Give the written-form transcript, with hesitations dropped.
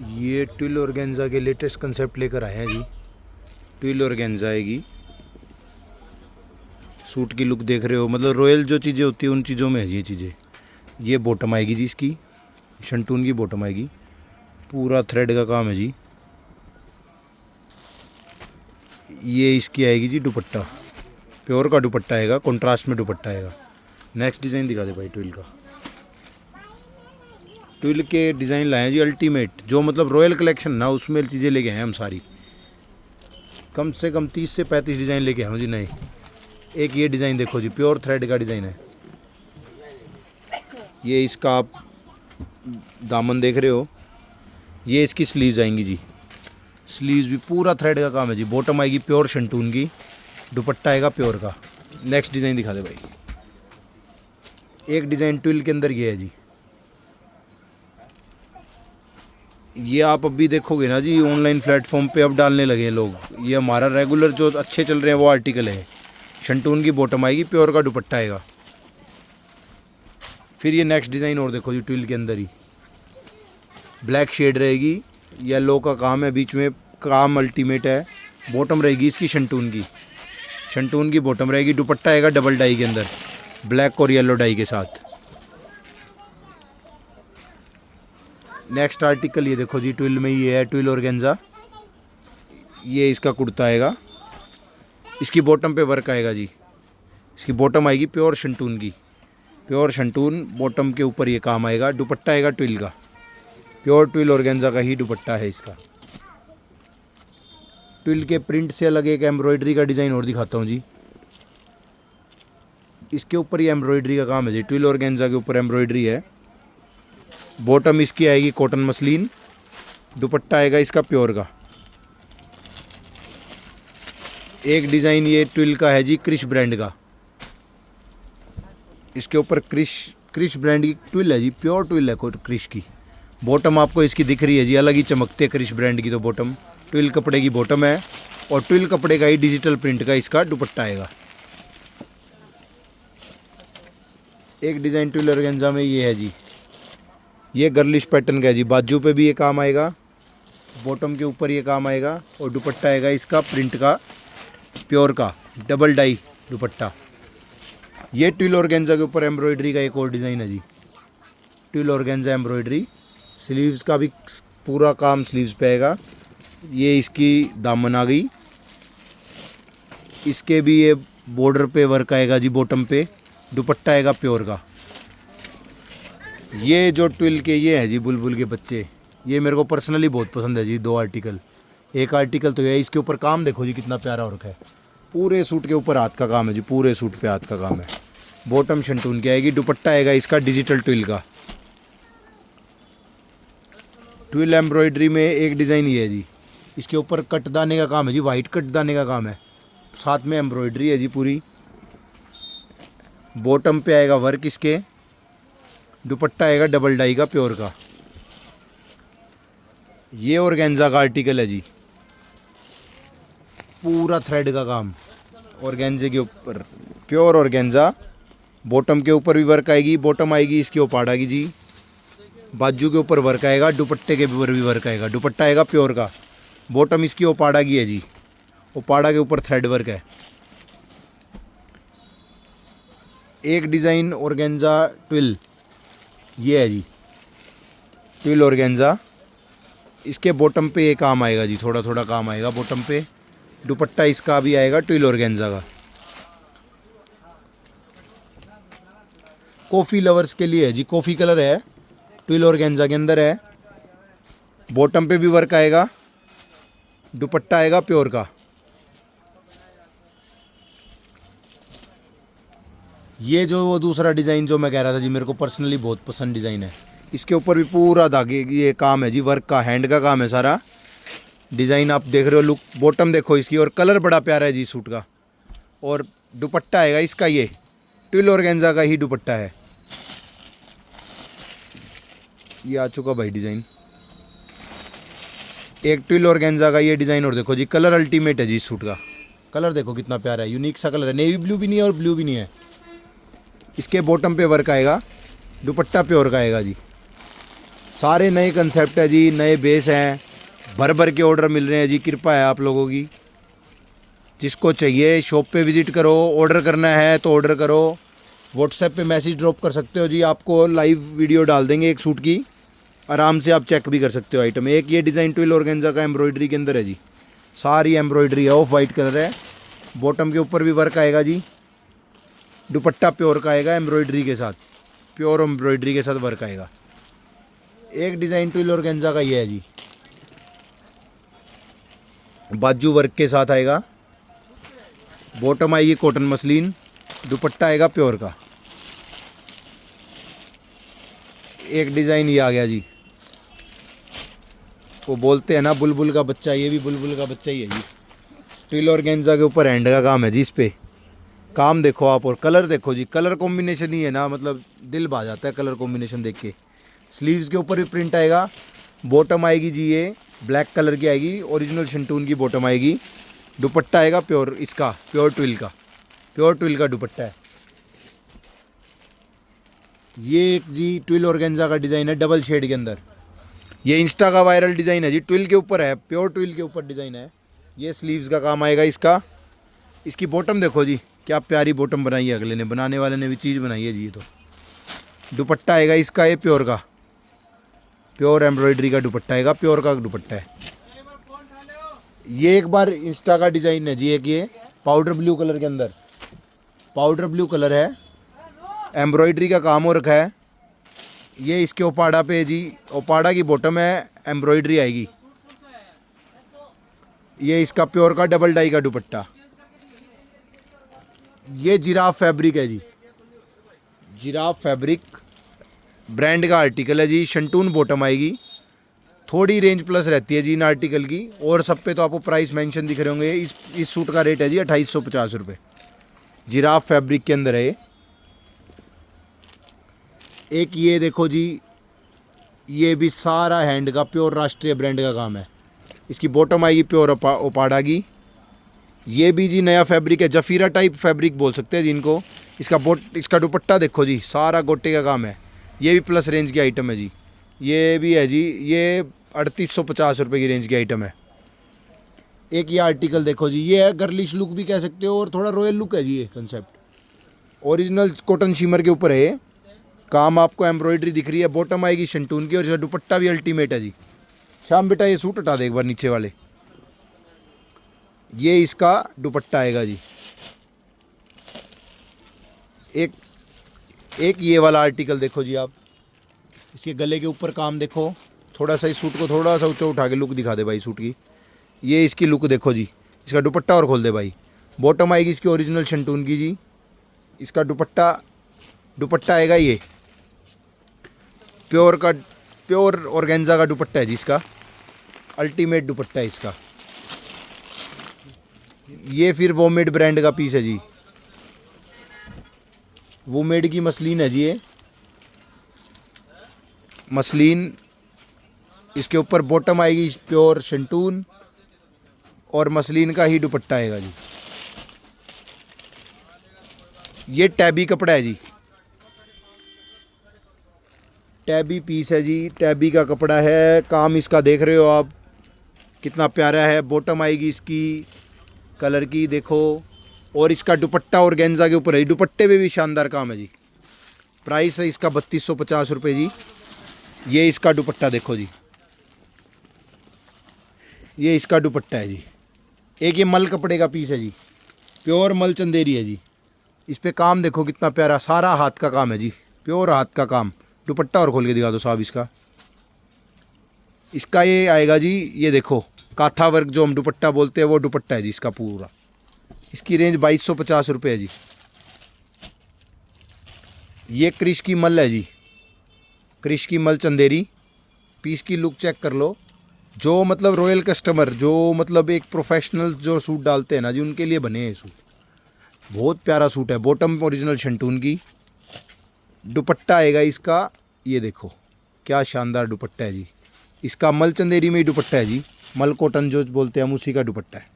ये twill organza के latest concept लेकर आए हैं जी। ट्विल ऑर्गेन्जा आएगी, सूट की लुक देख रहे हो, मतलब रॉयल जो चीज़ें होती हैं उन चीज़ों में है जी ये चीज़ें। ये बॉटम आएगी जी, इसकी शंटून की बॉटम आएगी, पूरा थ्रेड का काम है जी। ये इसकी आएगी जी दुपट्टा, प्योर का दुपट्टा आएगा, कंट्रास्ट में दुपट्टा आएगा। नेक्स्ट डिज़ाइन दिखा दे भाई ट्विल का। ट्विल के डिज़ाइन लाए हैं जी अल्टीमेट, जो मतलब रॉयल कलेक्शन ना उसमें चीज़ें लेके आए हम सारी। कम से कम 30 से 35 डिज़ाइन लेके आए जी नए। एक ये डिज़ाइन देखो जी, प्योर थ्रेड का डिज़ाइन है। ये इसका आप दामन देख रहे हो, ये इसकी स्लीव्स आएंगी जी। स्लीव्स भी पूरा थ्रेड का काम है जी। बॉटम आएगी प्योर शंटून की, दुपट्टा आएगा प्योर का। नेक्स्ट डिज़ाइन दिखा दे भाई। एक डिज़ाइन ट्विल के अंदर ये है जी। ये आप अभी देखोगे ना जी, ऑनलाइन प्लेटफॉर्म पे अब डालने लगे हैं लोग। ये हमारा रेगुलर जो अच्छे चल रहे हैं वो आर्टिकल है। शंटून की बॉटम आएगी, प्योर का दुपट्टा आएगा। फिर ये नेक्स्ट डिज़ाइन और देखो जी, ट्विल के अंदर ही ब्लैक शेड रहेगी, येलो का काम है, बीच में काम अल्टीमेट है। बॉटम रहेगी इसकी शंटून की, शंटून की बॉटम रहेगी। दुपट्टा आएगा डबल डाई के अंदर, ब्लैक और येलो डाई के साथ। नेक्स्ट आर्टिकल ये देखो जी, ट्विल में ये है ट्विल ऑर्गेन्जा। ये इसका कुर्ता आएगा, इसकी बॉटम पे वर्क आएगा जी। इसकी बॉटम आएगी प्योर शंटून की, प्योर शंटून बॉटम के ऊपर ये काम आएगा। दुपट्टा आएगा ट्विल का, प्योर ट्विल ऑर्गेन्जा का ही दुपट्टा है इसका। ट्विल के प्रिंट से अलग एक एम्ब्रॉयडरी का डिज़ाइन और दिखाता हूँ जी। इसके ऊपर ये एम्ब्रॉयडरी का काम है जी, ट्विल ऑर्गेन्जा के ऊपर एम्ब्रॉयडरी है। बॉटम इसकी आएगी कॉटन मसलिन, दुपट्टा आएगा इसका प्योर का। एक डिज़ाइन ये ट्विल का है जी, क्रिश ब्रांड का। इसके ऊपर क्रिश ब्रांड की ट्विल है जी, प्योर ट्विल है क्रिश की। बॉटम आपको इसकी दिख रही है जी, अलग ही चमकते क्रिश ब्रांड की तो बॉटम। ट्विल कपड़े की बॉटम है और ट्विल कपड़े का ही डिजिटल प्रिंट का इसका दुपट्टा आएगा। एक डिज़ाइन ट्विल ऑर्गेन्जा में ये है जी, ये गर्लिश पैटर्न का है जी। बाजू पे भी ये काम आएगा, बॉटम के ऊपर ये काम आएगा और दुपट्टा आएगा इसका प्रिंट का, प्योर का डबल डाई दुपट्टा। ये ट्विल ऑर्गेन्जा के ऊपर एम्ब्रॉयडरी का एक और डिज़ाइन है जी, ट्विल ऑर्गेन्जा एम्ब्रॉयडरी। स्लीव्स का भी पूरा काम स्लीव्स पे आएगा। ये इसकी दामन आ गई, इसके भी ये बॉर्डर पे वर्क आएगा जी, बॉटम पे। दुपट्टा आएगा प्योर का। ये जो ट्विल के ये हैं जी बुलबुल के बच्चे, ये मेरे को पर्सनली बहुत पसंद है जी। दो आर्टिकल, एक आर्टिकल तो है, इसके ऊपर काम देखो जी कितना प्यारा वर्क है। पूरे सूट के ऊपर हाथ का काम है जी, पूरे सूट पे हाथ का काम है। बॉटम शंटून की आएगी, दुपट्टा आएगा इसका डिजिटल ट्विल का। ट्विल एम्ब्रॉयडरी में एक डिज़ाइन ये है जी, इसके ऊपर कट दाने का काम है जी, वाइट कट दाने का काम है, साथ में एम्ब्रॉयडरी है जी पूरी। बॉटम पे आएगा वर्क इसके, दुपट्टा आएगा डबल डाई का प्योर का। ये ऑर्गेन्जा का आर्टिकल है जी, पूरा थ्रेड का काम ऑर्गेन्जे के ऊपर, प्योर ऑर्गेन्जा। बॉटम के ऊपर भी वर्क आएगी, बॉटम आएगी इसकी ओपाड़ा की जी। बाजू के ऊपर वर्क आएगा, दुपट्टे के ऊपर भी वर्क आएगा। दुपट्टा आएगा प्योर का, बॉटम इसकी ओपाड़ा की है जी, ओपाड़ा के ऊपर थ्रेड वर्क है। एक डिज़ाइन ऑर्गेन्जा ट्विल ये है जी, ट्विल ऑर्गेन्जा। इसके बॉटम पे ये काम आएगा जी, थोड़ा थोड़ा काम आएगा बॉटम पे। दुपट्टा इसका भी आएगा ट्विल ऑर्गेन्जा का। कॉफ़ी लवर्स के लिए है जी, कॉफ़ी कलर है, ट्विल ऑर्गेन्जा के अंदर है। बॉटम पे भी वर्क आएगा, दुपट्टा आएगा प्योर का। ये जो वो दूसरा डिज़ाइन जो मैं कह रहा था जी, मेरे को पर्सनली बहुत पसंद डिज़ाइन है। इसके ऊपर भी पूरा धागे ये काम है जी, वर्क का, हैंड का काम है सारा। डिज़ाइन आप देख रहे हो, लुक बॉटम देखो इसकी, और कलर बड़ा प्यारा है जी सूट का। और दुपट्टा आएगा इसका, ये ट्विल ऑर्गेन्जा का ही दुपट्टा है। ये आ चुका भाई डिज़ाइन, एक ट्विल ऑर्गेन्जा का ये डिज़ाइन। और देखो जी कलर अल्टीमेट है जी इस सूट का। कलर देखो कितना प्यारा है, यूनिक सा कलर है, नेवी ब्लू भी नहीं है और ब्लू भी नहीं है। इसके बॉटम पे वर्क आएगा, दुपट्टा प्योर का आएगा जी। सारे नए कंसेप्ट है जी, नए बेस हैं, भर भर के ऑर्डर मिल रहे हैं जी। कृपा है आप लोगों की। जिसको चाहिए शॉप पे विज़िट करो, ऑर्डर करना है तो ऑर्डर करो। व्हाट्सएप पे मैसेज ड्रॉप कर सकते हो जी, आपको लाइव वीडियो डाल देंगे एक सूट की, आराम से आप चेक भी कर सकते हो आइटम। एक ये डिज़ाइन ट्विल ऑर्गेन्जा का एम्ब्रॉयडरी के अंदर है जी, सारी एम्ब्रॉयडरी है, ऑफ वाइट कलर है। बॉटम के ऊपर भी वर्क आएगा जी। दुपट्टा प्योर का आएगा एम्ब्रॉयडरी के साथ, प्योर एम्ब्रॉयडरी के साथ वर्क आएगा। एक डिज़ाइन ट्विल ऑर्गेन्जा का ये है जी, बाजू वर्क के साथ आएगा। बॉटम आएगी कॉटन मसलिन, दुपट्टा आएगा प्योर का। एक डिज़ाइन ये आ गया जी, वो बोलते हैं ना बुलबुल का बच्चा, ये भी बुलबुल का बच्चा ही है जी। ट्विल ऑर्गेन्जा के ऊपर हैंड का काम है जी। इस पे काम देखो आप, और कलर देखो जी, कलर कॉम्बिनेशन ही है ना, मतलब दिल भा जाता है कलर कॉम्बिनेशन देख के। स्लीव्स के ऊपर भी प्रिंट आएगा। बॉटम आएगी जी ये ब्लैक कलर की आएगी, ओरिजिनल शंटून की बॉटम आएगी। दुपट्टा आएगा प्योर, इसका प्योर ट्विल का दुपट्टा है। ये एक जी ट्विल ऑर्गेन्जा का डिज़ाइन है डबल शेड के अंदर। ये इंस्टा का वायरल डिज़ाइन है जी, ट्विल के ऊपर है, प्योर ट्विल के ऊपर डिज़ाइन है। ये स्लीव्स का काम आएगा इसका। इसकी बॉटम देखो जी, क्या प्यारी बॉटम बनाई है, अगले ने, बनाने वाले ने भी चीज़ बनाई है जी। ये तो दुपट्टा आएगा इसका, ये प्योर का, प्योर एम्ब्रॉयडरी का दुपट्टा आएगा, प्योर का दुपट्टा है। ये एक बार इंस्टा का डिज़ाइन है जी, एक ये पाउडर ब्लू कलर के अंदर, पाउडर ब्लू कलर है, एम्ब्रॉयडरी का काम हो रखा है। ये इसके ओपाड़ा पे जी, ओपाड़ा की बॉटम है, एम्ब्रॉयडरी आएगी। ये इसका प्योर का डबल डाई का दुपट्टा। ये जिराफ फैब्रिक है जी, जिराफ फैब्रिक ब्रांड का आर्टिकल है जी। शंटून बॉटम आएगी, थोड़ी रेंज प्लस रहती है जी इन आर्टिकल की, और सब पे तो आपको प्राइस मेंशन दिख रहे होंगे। इस सूट का रेट है जी 2850 रुपये। जिराफ फैब्रिक के अंदर है। एक ये देखो जी, ये भी सारा हैंड का प्योर राष्ट्रीय ब्रांड का काम है। इसकी बॉटम आएगी प्योर ओपाड़ा की। ये भी जी नया फैब्रिक है, जफीरा टाइप फैब्रिक बोल सकते हैं जिनको। इसका दुपट्टा देखो जी, सारा गोटे का काम है। ये भी प्लस रेंज की आइटम है जी। ये भी है जी, ये 3850 रुपये की रेंज की आइटम है। एक ये आर्टिकल देखो जी, ये है गर्लिश लुक भी कह सकते हो, और थोड़ा रॉयल लुक है जी। ये कंसेप्ट ओरिजिनल कॉटन शिमर के ऊपर है ये काम। आपको एम्ब्रॉयडरी दिख रही है। बॉटम आएगी शंटून की, और इसका दुपट्टा भी अल्टीमेट है जी। शाम बेटा ये सूट हटा दे एक बार नीचे वाले। ये इसका दुपट्टा आएगा जी। एक ये वाला आर्टिकल देखो जी आप, इसके गले के ऊपर काम देखो। थोड़ा सा इस सूट को थोड़ा सा ऊंचा उठा के लुक दिखा दे भाई सूट की। ये इसकी लुक देखो जी। इसका दुपट्टा और खोल दे भाई। बॉटम आएगी इसकी ओरिजिनल शंटून की जी। इसका दुपट्टा आएगा ये प्योर ऑर्गेन्जा का दुपट्टा है जी इसका, अल्टीमेट दुपट्टा है इसका। ये फिर वोमेड ब्रांड का पीस है जी, वोमेड की मसलिन है जी। ये मसलिन, इसके ऊपर बॉटम आएगी प्योर शंटून, और मसलिन का ही दुपट्टा आएगा जी। ये टैबी कपड़ा है जी, टैबी पीस है जी, टैबी का कपड़ा है। काम इसका देख रहे हो आप कितना प्यारा है। बॉटम आएगी इसकी कलर की देखो, और इसका दुपट्टा ऑर्गेन्जा के ऊपर है। दुपट्टे पे भी शानदार काम है जी। प्राइस है इसका 3250 रुपये जी। ये इसका दुपट्टा देखो जी, ये इसका दुपट्टा है जी। एक ये मल कपड़े का पीस है जी, प्योर मल चंदेरी है जी। इस पे काम देखो कितना प्यारा, सारा हाथ का काम है जी, प्योर हाथ का काम। दुपट्टा और खोल के दिखा दो साहब इसका ये आएगा जी। ये देखो काथा वर्क जो हम दुपट्टा बोलते हैं, वो दुपट्टा है जी इसका पूरा। इसकी रेंज 2250 रुपये है जी। ये क्रिश की मल है जी, क्रिश की मल चंदेरी। पीस की लुक चेक कर लो। जो मतलब रॉयल कस्टमर, जो मतलब एक प्रोफेशनल जो सूट डालते हैं ना जी, उनके लिए बने हैं सूट। बहुत प्यारा सूट है। बॉटम ओरिजिनल शंटून की, दुपट्टा आएगा इसका। ये देखो क्या शानदार दुपट्टा है जी। इसका मल चंदेरी में ही दुपट्टा है जी, मल कॉटन जो बोलते हैं हम, उसी का दुपट्टा है।